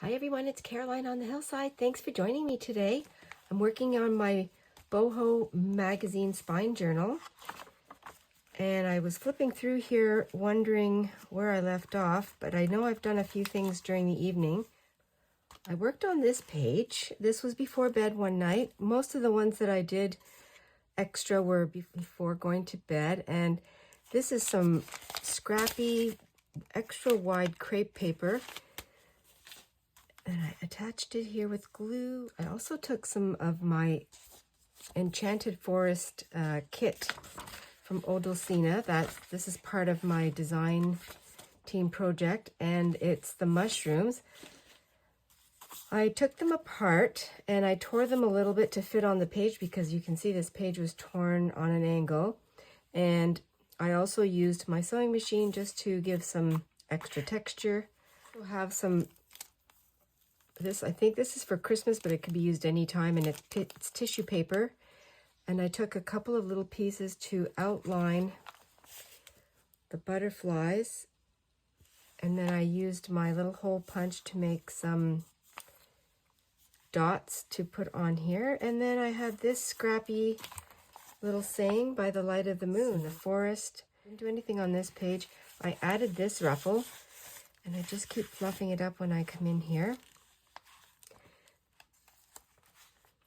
Hi everyone, it's Caroline on the hillside. Thanks for joining me today. I'm working on my Boho magazine spine journal, and I was flipping through here wondering where I left off, but I know I've done a few things during the evening. I worked on this page. This was before bed one night. Most of the ones that I did extra were before going to bed, and this is some scrappy extra wide crepe paper. And I attached it here with glue. I also took some of my Enchanted Forest kit from Ödulcina. This is part of my design team project, and it's the mushrooms. I took them apart and I tore them a little bit to fit on the page because you can see this page was torn on an angle. And I also used my sewing machine just to give some extra texture. We'll have some I think this is for Christmas, but it can be used anytime, and it's tissue paper. And I took a couple of little pieces to outline the butterflies, and then I used my little hole punch to make some dots to put on here. And then I have this scrappy little saying, "By the light of the moon," the forest. Didn't do anything on this page. I added this ruffle, and I just keep fluffing it up when I come in here.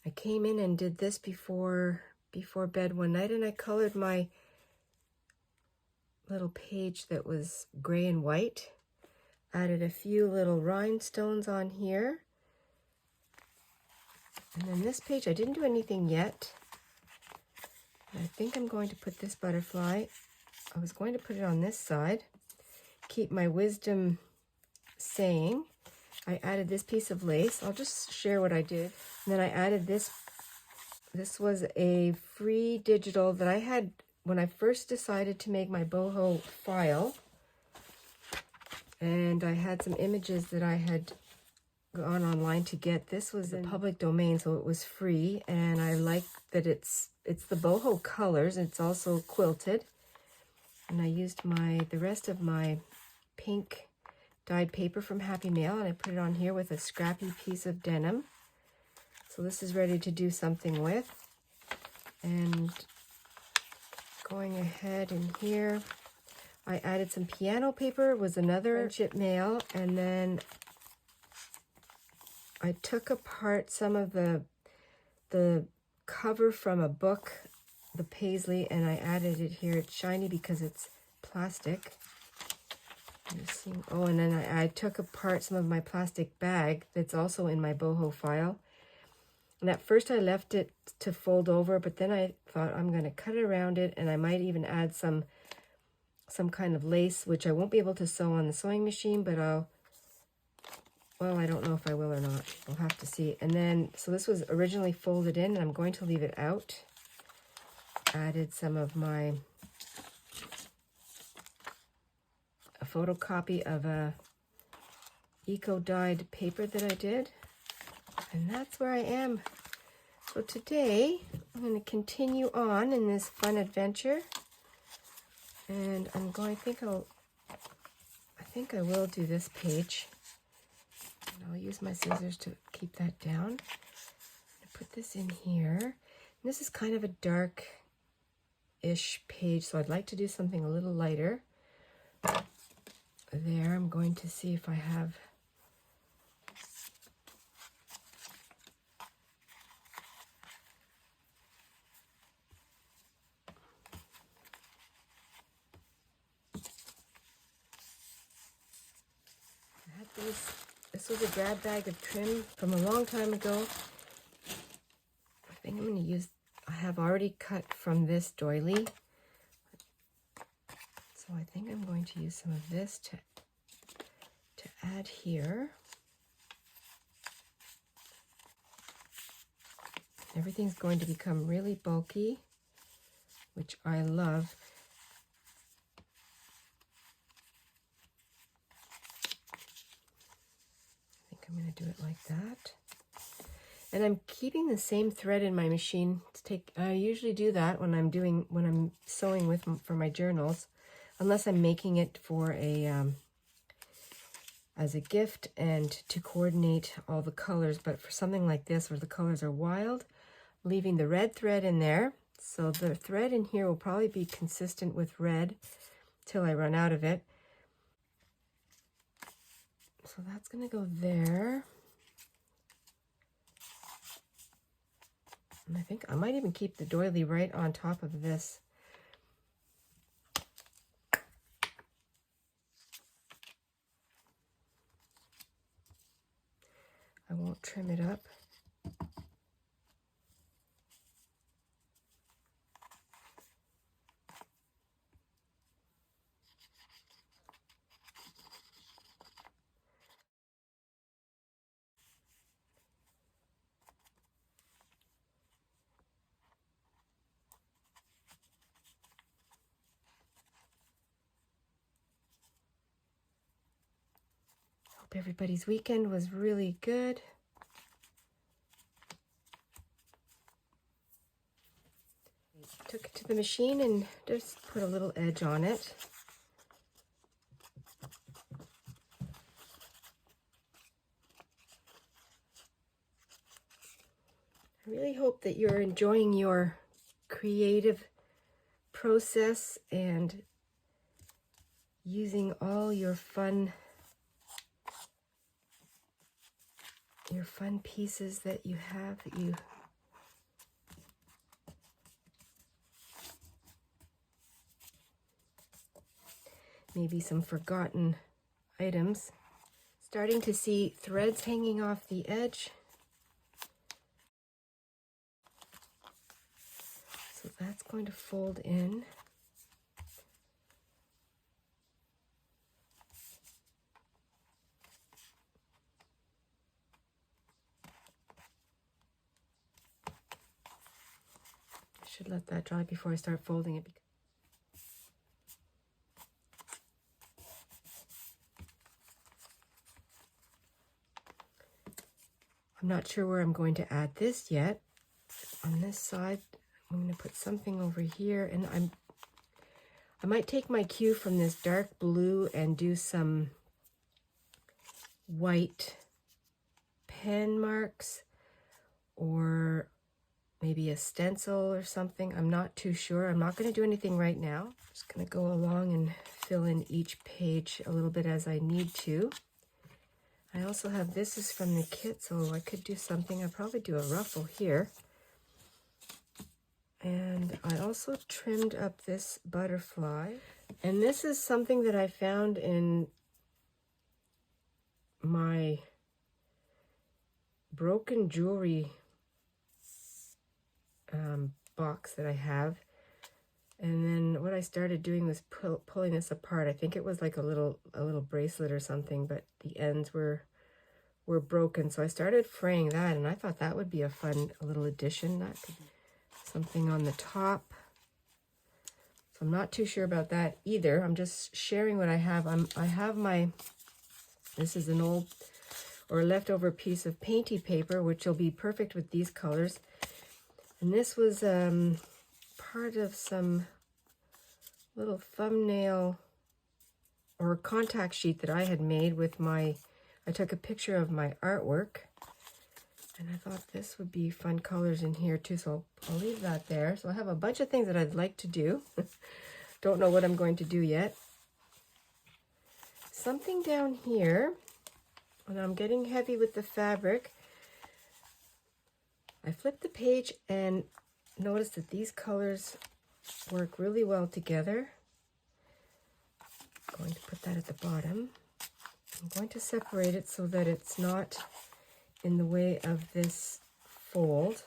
I came in and did this before bed one night, and I colored my little page that was gray and white. Added a few little rhinestones on here. And then this page, I didn't do anything yet. I think I'm going to put this butterfly, I was going to put it on this side, keep my wisdom saying. I added this piece of lace. I'll just share what I did. And then I added this. This was a free digital that I had when I first decided to make my boho file. And I had some images that I had gone online to get. This was in public domain, so it was free. And I like that it's the boho colors. It's also quilted. And I used the rest of my pink dyed paper from Happy Mail, and I put it on here with a scrappy piece of denim. So this is ready to do something with. And going ahead in here, I added some piano paper. It was another friendship mail, and then I took apart some of the cover from a book, the paisley, and I added it here. It's shiny because it's plastic. Oh, and then I took apart some of my plastic bag that's also in my boho file. And at first I left it to fold over, but then I thought I'm going to cut around it, and I might even add some kind of lace, which I won't be able to sew on the sewing machine, but well, I don't know if I will or not. We'll have to see. And then, so this was originally folded in, and I'm going to leave it out. Added some of my photocopy of a eco-dyed paper that I did, and that's where I am. So today I'm going to continue on in this fun adventure, and I think I will do this page, and I'll use my scissors to keep that down. I put this in here, and this is kind of a dark-ish page, so I'd like to do something a little lighter. There, I'm going to see if I have these. This was a grab bag of trim from a long time ago. I think I'm going to use, I have already cut from this doily. So I think I'm going to use some of this to add here. Everything's going to become really bulky, which I love. I think I'm going to do it like that. And I'm keeping the same thread in my machine I usually do that when I'm sewing for my journals, unless I'm making it for a as a gift and to coordinate all the colors. But for something like this where the colors are wild, leaving the red thread in there. So the thread in here will probably be consistent with red till I run out of it. So that's going to go there. And I think I might even keep the doily right on top of this. I won't trim it up. Hope everybody's weekend was really good. Took it to the machine and just put a little edge on it. I really hope that you're enjoying your creative process and using all your fun pieces that you have, that you maybe some forgotten items. Starting to see threads hanging off the edge. So that's going to fold in. I should let that dry before I start folding it. I'm not sure where I'm going to add this yet. On this side, I'm going to put something over here, and I might take my cue from this dark blue and do some white pen marks, or maybe a stencil or something. I'm not too sure. I'm not going to do anything right now. I'm just going to go along and fill in each page a little bit as I need to. I also have, this is from the kit, so I could do something. I'll probably do a ruffle here. And I also trimmed up this butterfly. And this is something that I found in my broken jewelry box that I have. And then what I started doing was pulling this apart. I think it was like a little bracelet or something, but the ends were broken. So I started fraying that, and I thought that would be a fun little addition. That could be something on the top. So I'm not too sure about that either. I'm just sharing what I have. I have this is an old or leftover piece of painty paper, which will be perfect with these colors. And this was part of some little thumbnail or contact sheet that I had made with I took a picture of my artwork, and I thought this would be fun colors in here too, so I'll leave that there. So I have a bunch of things that I'd like to do. Don't know what I'm going to do yet. Something down here, and I'm getting heavy with the fabric. I flipped the page and noticed that these colors work really well together. I'm going to put that at the bottom. I'm going to separate it so that it's not in the way of this fold.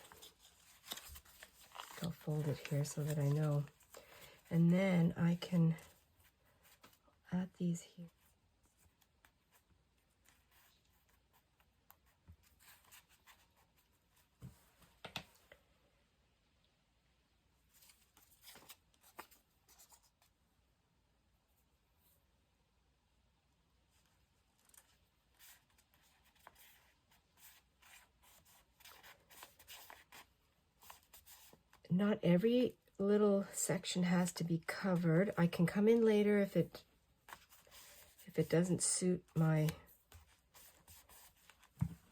I'll fold it here so that I know. And then I can add these here. Not every little section has to be covered. I can come in later if it doesn't suit my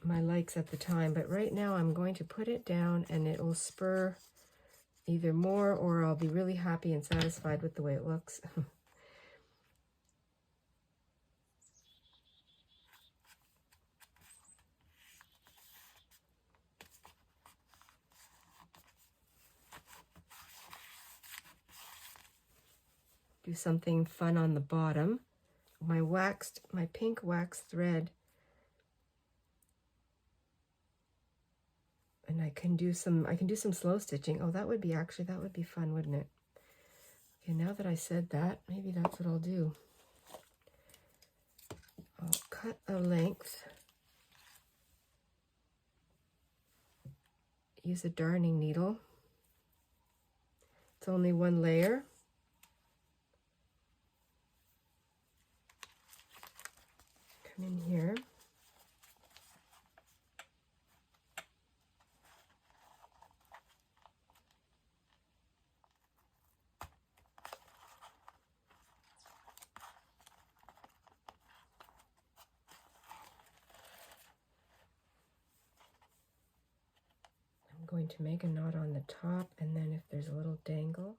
my likes at the time, but right now I'm going to put it down and it will spur either more or I'll be really happy and satisfied with the way it looks. Do something fun on the bottom. My pink wax thread, and I can do some slow stitching. Oh, that would be fun, wouldn't it? Okay, now that I said that, maybe that's what I'll do. I'll cut a length. Use a darning needle. It's only one layer. Come in here. I'm going to make a knot on the top, and then if there's a little dangle,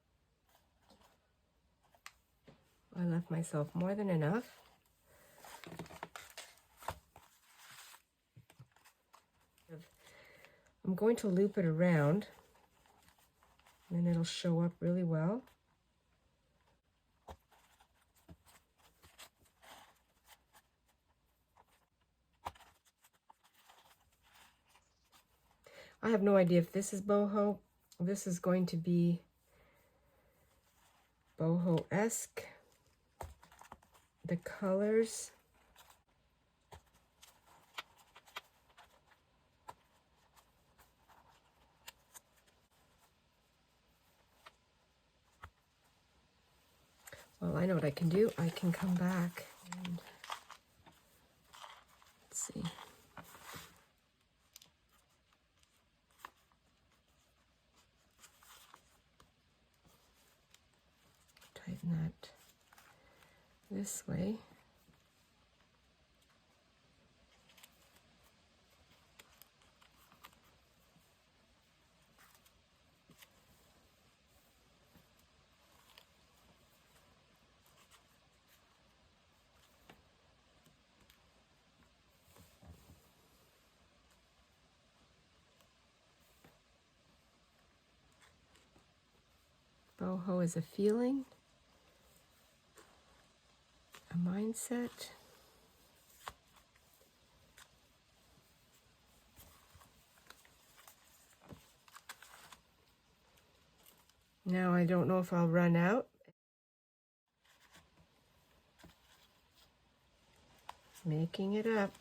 I left myself more than enough. I'm going to loop it around, and it'll show up really well. I have no idea if this is boho. This is going to be boho-esque. The colors. Well, I know what I can do. I can come back and let's see. Tighten that this way. Boho is a feeling, a mindset. Now I don't know if I'll run out. Making it up.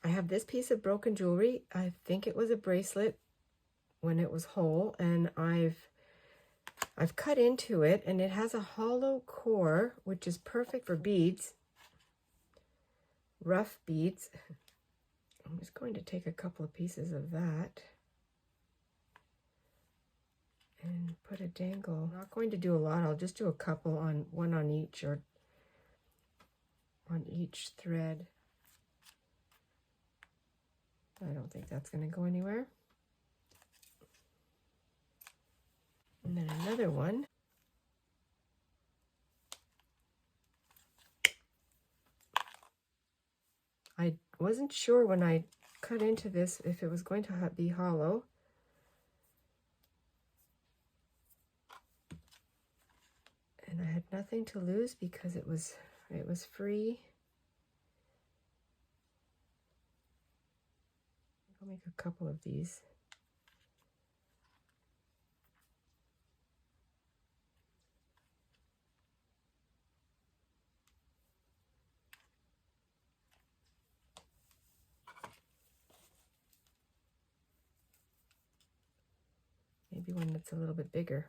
I have this piece of broken jewelry. I think it was a bracelet when it was whole, and I've cut into it, and it has a hollow core, which is perfect for beads, rough beads. I'm just going to take a couple of pieces of that and put a dangle. I'm not going to do a lot. I'll just do a couple on one on each, or on each thread. I don't think that's going to go anywhere. And then another one. I wasn't sure when I cut into this if it was going to be hollow. And I had nothing to lose because it was free. I'll make a couple of these. Maybe one that's a little bit bigger.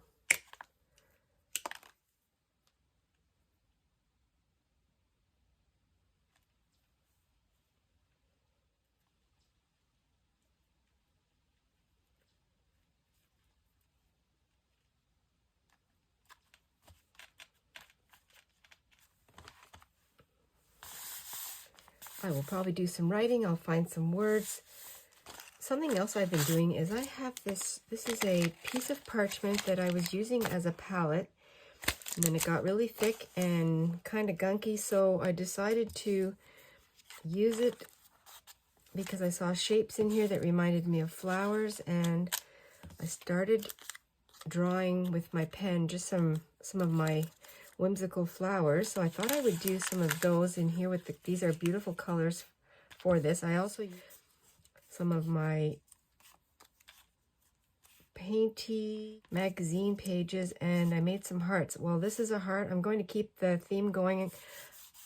I will probably do some writing. I'll find some words. Something else I've been doing is I have this is a piece of parchment that I was using as a palette, and then it got really thick and kind of gunky, so I decided to use it because I saw shapes in here that reminded me of flowers, and I started drawing with my pen just some of my whimsical flowers. So I thought I would do some of those in here with these are beautiful colors for this. I also used some of my painty magazine pages, and I made some hearts. Well, this is a heart. I'm going to keep the theme going.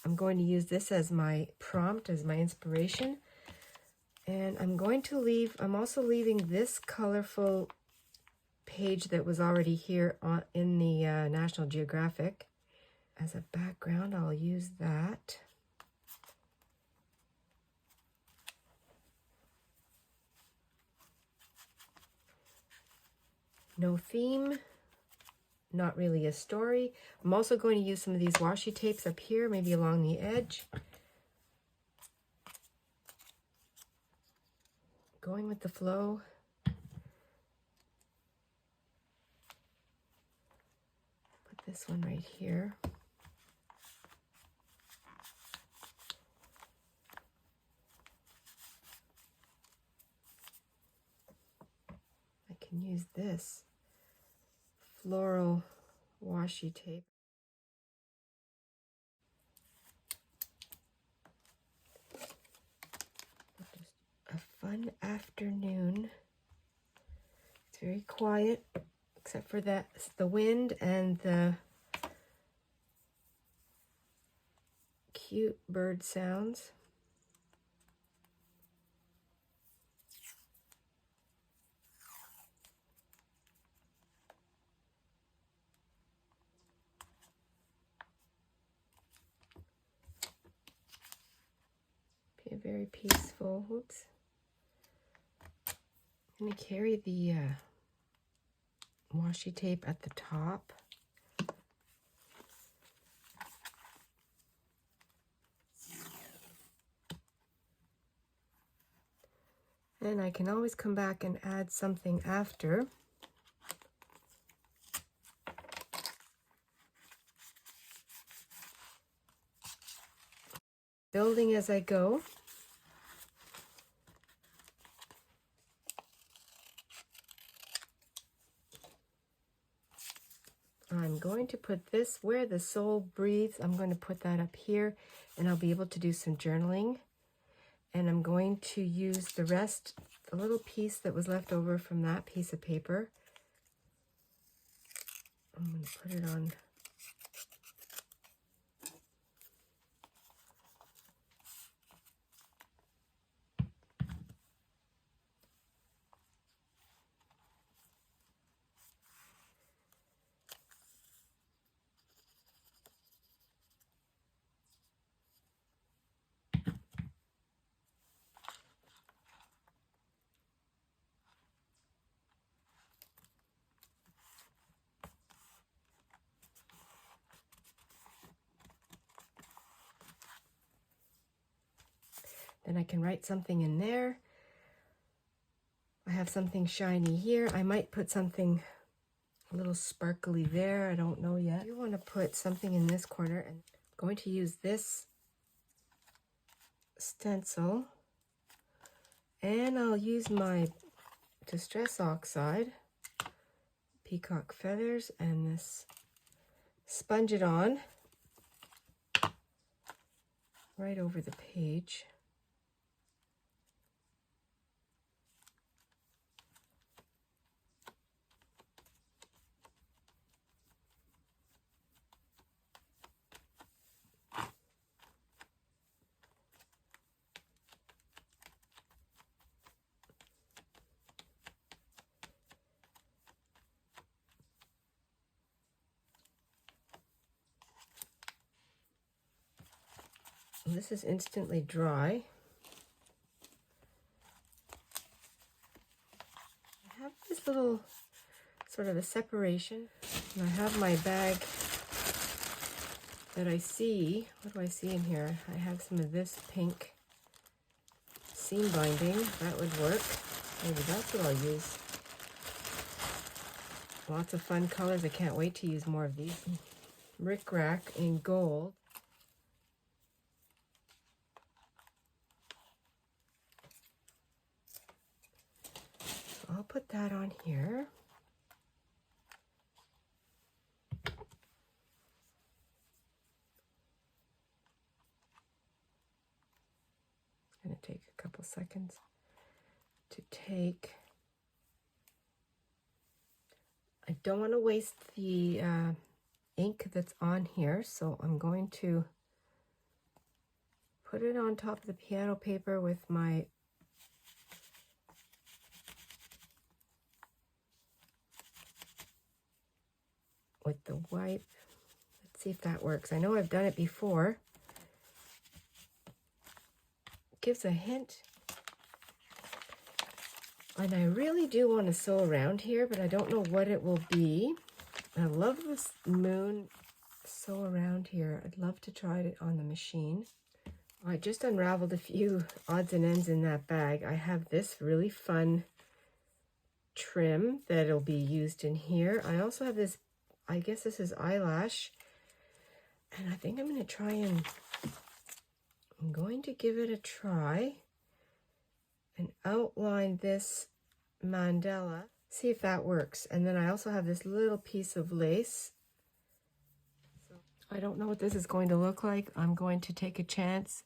I'm going to use this as my prompt, as my inspiration. And I'm also leaving this colorful page that was already here in the National Geographic. As a background, I'll use that. No theme, not really a story. I'm also going to use some of these washi tapes up here, maybe along the edge. Going with the flow. Put this one right here. I can use this floral washi tape. A fun afternoon. It's very quiet, except for the wind and the cute bird sounds. Be very peaceful. Whoops. I'm going to carry the washi tape at the top. And I can always come back and add something after. Building as I go. I'm going to put this where the soul breathes. I'm going to put that up here, and I'll be able to do some journaling. And I'm going to use the rest, the little piece that was left over from that piece of paper. I'm going to put it on. Then I can write something in there. I have something shiny here. I might put something a little sparkly there. I don't know yet. You want to put something in this corner, and I'm going to use this stencil, and I'll use my Distress Oxide, peacock feathers, and this, sponge it on right over the page. This is instantly dry. I have this little sort of a separation. And I have my bag that I see. What do I see in here? I have some of this pink seam binding. That would work. Maybe that's what I'll use. Lots of fun colors. I can't wait to use more of these. Rickrack in gold. So I'll put that on here. It's going to take a couple seconds to take. I don't want to waste the ink that's on here, so I'm going to put it on top of the piano paper with my the wipe. Let's see if that works. I know I've done it before. It gives a hint. And I really do want to sew around here, but I don't know what it will be. I love this moon sew around here. I'd love to try it on the machine. I just unraveled a few odds and ends in that bag. I have this really fun trim that'll be used in here. I also have this, I guess this is eyelash. And I think I'm going to give it a try and outline this mandala. See if that works. And then I also have this little piece of lace. So I don't know what this is going to look like. I'm going to take a chance.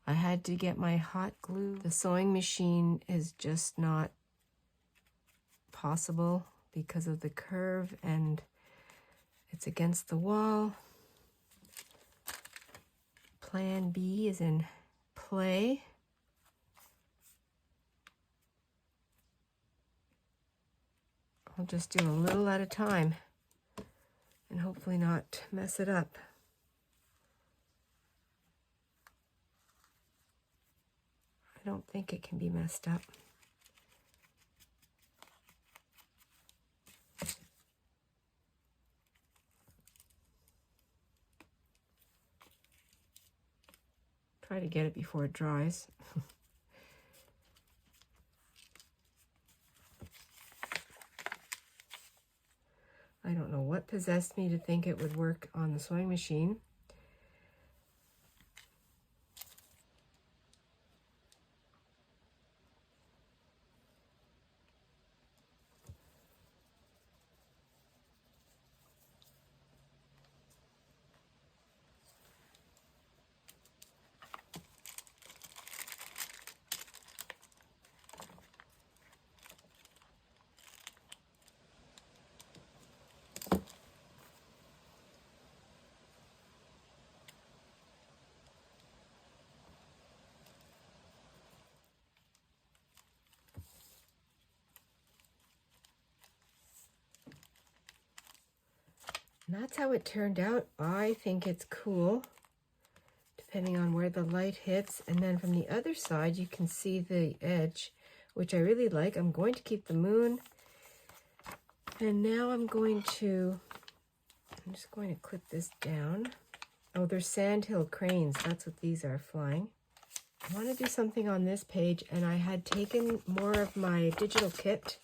I had to get my hot glue. The sewing machine is just not possible because of the curve and it's against the wall. Plan B is in play. I'll just do a little at a time and hopefully not mess it up. I don't think it can be messed up. Try to get it before it dries. I don't know what possessed me to think it would work on the sewing machine. And that's how it turned out. I think it's cool, depending on where the light hits. And then from the other side, you can see the edge, which I really like. I'm going to keep the moon. And now I'm just going to clip this down. Oh, they're sandhill cranes. That's what these are flying. I want to do something on this page, and I had taken more of my digital kit,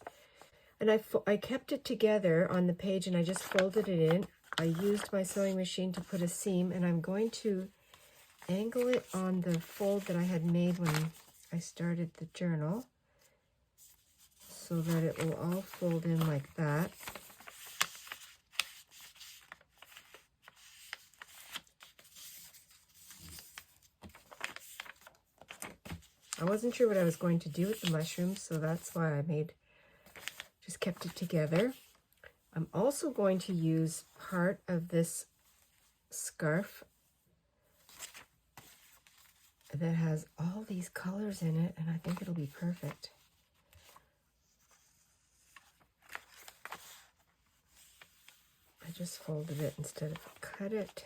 and I kept it together on the page, and I just folded it in. I used my sewing machine to put a seam, and I'm going to angle it on the fold that I had made when I started the journal so that it will all fold in like that. I wasn't sure what I was going to do with the mushrooms, so that's why I just kept it together. I'm also going to use part of this scarf that has all these colors in it, and I think it'll be perfect. I just folded it instead of cut it.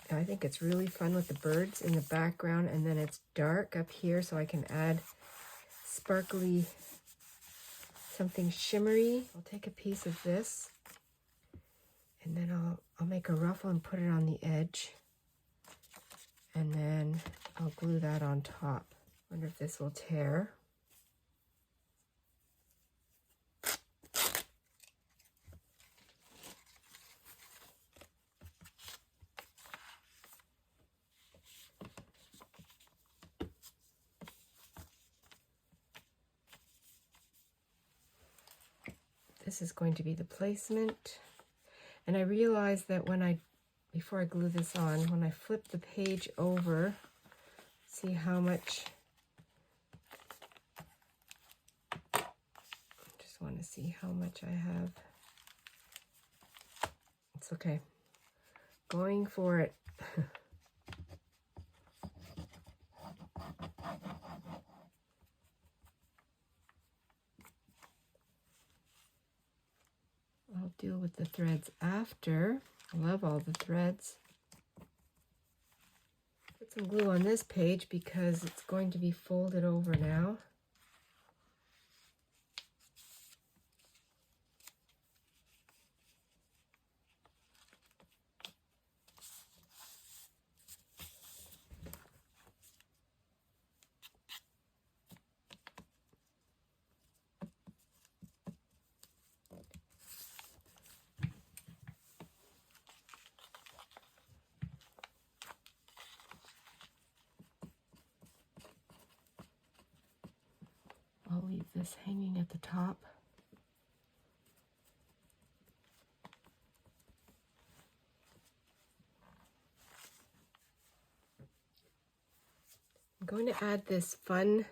I think it's really fun with the birds in the background, and then it's dark up here, so I can add sparkly, something shimmery. I'll take a piece of this, and then I'll make a ruffle and put it on the edge, and then I'll glue that on top. Wonder if this will tear. This is going to be the placement. And I realized that before I glue this on, when I flip the page over, see how much, I just want to see how much I have. It's okay. Going for it. I'll deal with the threads after. I love all the threads. Put some glue on this page because it's going to be folded over now. I'll leave this hanging at the top. I'm going to add this fun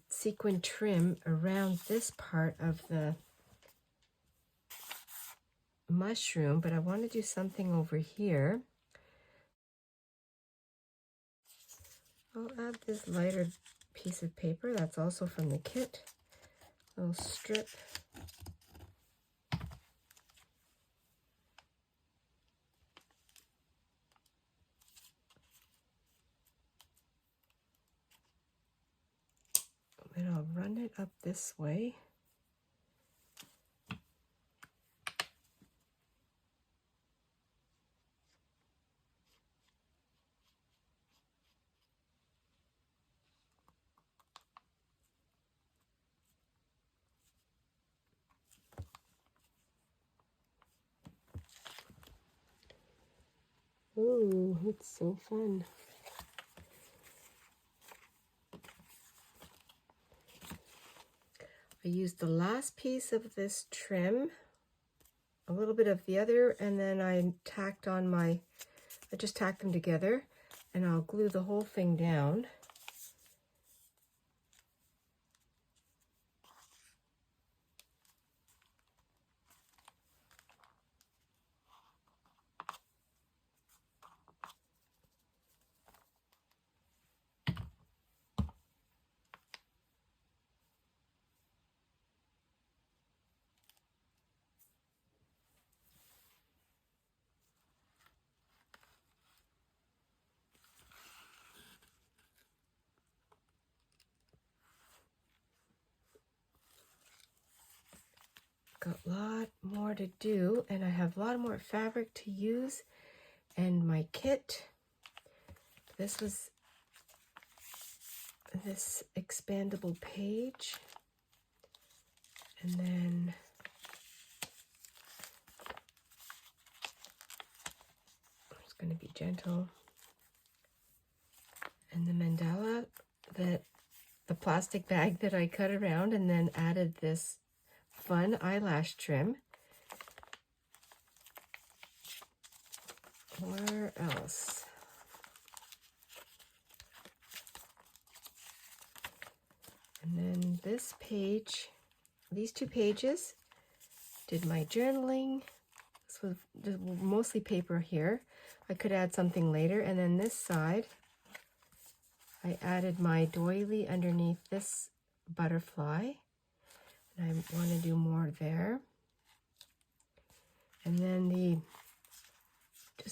sequin trim around this part of the mushroom, but I want to do something over here. I'll add this lighter piece of paper that's also from the kit. Little strip. And I'll run it up this way. Ooh, it's so fun. I used the last piece of this trim, a little bit of the other, and then I just tacked them together, and I'll glue the whole thing down. Got a lot more to do, and I have a lot more fabric to use, and my kit. This was this expandable page, and then I'm just going to be gentle, and the mandala, the plastic bag that I cut around, and then added this fun eyelash trim. Where else? And then this page, these two pages, did my journaling. This was mostly paper here. I could add something later. And then this side, I added my doily underneath this butterfly. And I want to do more there. And then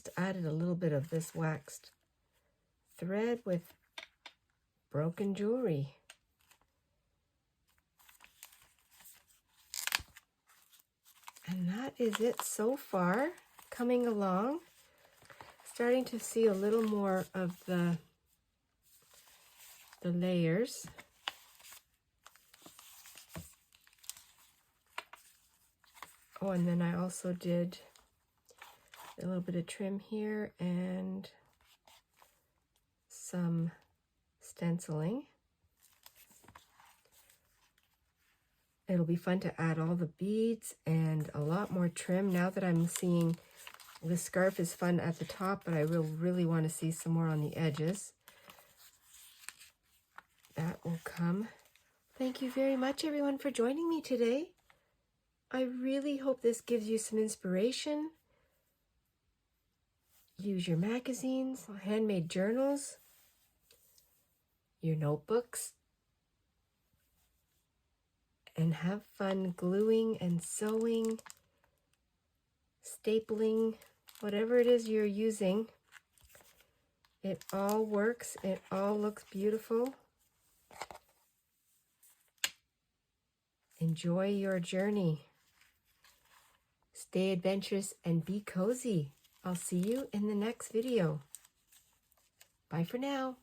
just added a little bit of this waxed thread with broken jewelry. And that is it so far. Coming along. Starting to see a little more of the layers. Oh, and then I also did a little bit of trim here and some stenciling. It'll be fun to add all the beads and a lot more trim now that I'm seeing the scarf is fun at the top, but I really want to see some more on the edges. That will come. Thank you very much, everyone, for joining me today. I really hope this gives you some inspiration. Use your magazines, handmade journals, your notebooks, and have fun gluing and sewing, stapling, whatever it is you're using. It all works. It all looks beautiful. Enjoy your journey. Stay adventurous and be cozy. I'll see you in the next video. Bye for now.